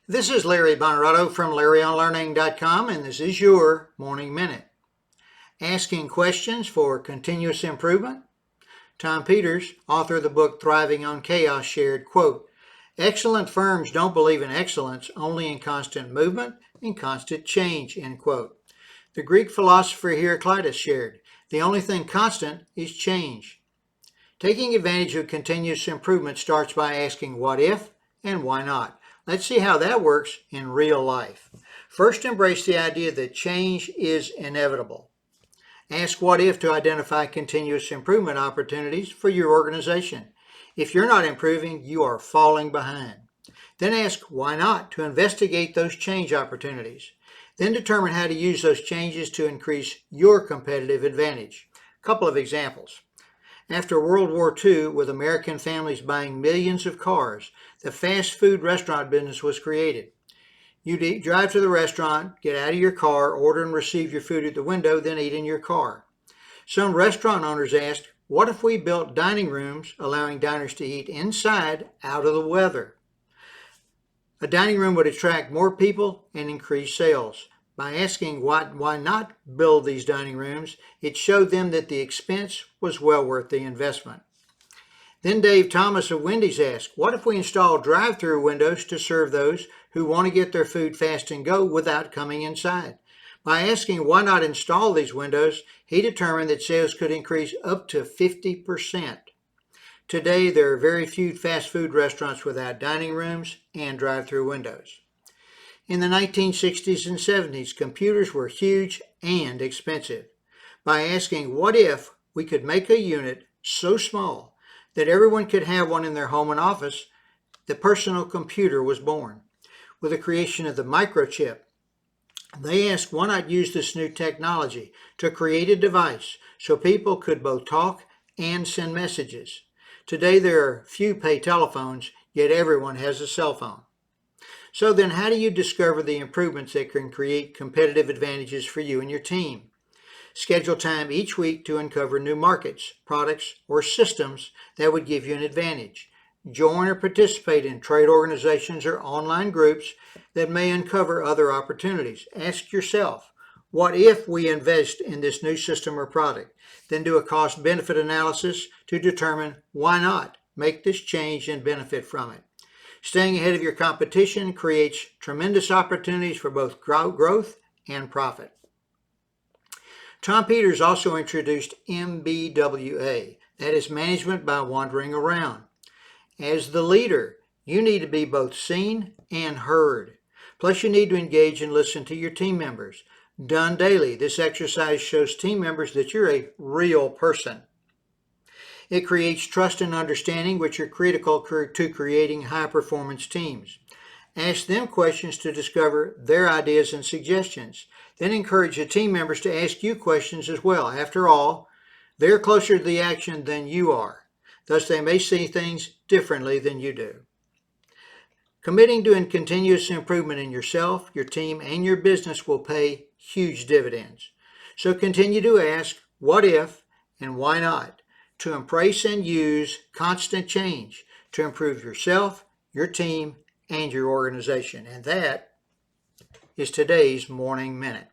This is Larry Bonerato from LarryOnLearning.com, and this is your Morning Minute. Asking questions for continuous improvement. Tom Peters, author of the book Thriving on Chaos, shared, quote, "Excellent firms don't believe in excellence, only in constant movement and constant change," end quote. The Greek philosopher Heraclitus shared, "The only thing constant is change." Taking advantage of continuous improvement starts by asking what if and why not. Let's see how that works in real life. First, embrace the idea that change is inevitable. Ask what if to identify continuous improvement opportunities for your organization. If you're not improving, you are falling behind. Then ask why not to investigate those change opportunities. Then determine how to use those changes to increase your competitive advantage. A couple of examples. After World War II, with American families buying millions of cars, the fast food restaurant business was created. You drive to the restaurant, get out of your car, order and receive your food at the window, then eat in your car. Some restaurant owners asked, what if we built dining rooms allowing diners to eat inside out of the weather? A dining room would attract more people and increase sales. By asking why not build these dining rooms, it showed them that the expense was well worth the investment. Then Dave Thomas of Wendy's asked, what if we install drive-through windows to serve those who want to get their food fast and go without coming inside? By asking why not install these windows, he determined that sales could increase up to 50%. Today, there are very few fast food restaurants without dining rooms and drive-through windows. In the 1960s and 70s, computers were huge and expensive. By asking what if we could make a unit so small that everyone could have one in their home and office, the personal computer was born. With the creation of the microchip, they asked why not use this new technology to create a device so people could both talk and send messages. Today there are few pay telephones, yet everyone has a cell phone. So then how do you discover the improvements that can create competitive advantages for you and your team? Schedule time each week to uncover new markets, products, or systems that would give you an advantage. Join or participate in trade organizations or online groups that may uncover other opportunities. Ask yourself, what if we invest in this new system or product? Then do a cost-benefit analysis to determine why not make this change and benefit from it. Staying ahead of your competition creates tremendous opportunities for both growth and profit. Tom Peters also introduced MBWA, that is management by wandering around. As the leader, you need to be both seen and heard. Plus, you need to engage and listen to your team members. Done daily, this exercise shows team members that you're a real person. It creates trust and understanding, which are critical to creating high-performance teams. Ask them questions to discover their ideas and suggestions. Then encourage the team members to ask you questions as well. After all, they're closer to the action than you are. Thus, they may see things differently than you do. Committing to continuous improvement in yourself, your team, and your business will pay huge dividends. So continue to ask what if and why not, to embrace and use constant change to improve yourself, your team, and your organization. And that is today's Morning Minute.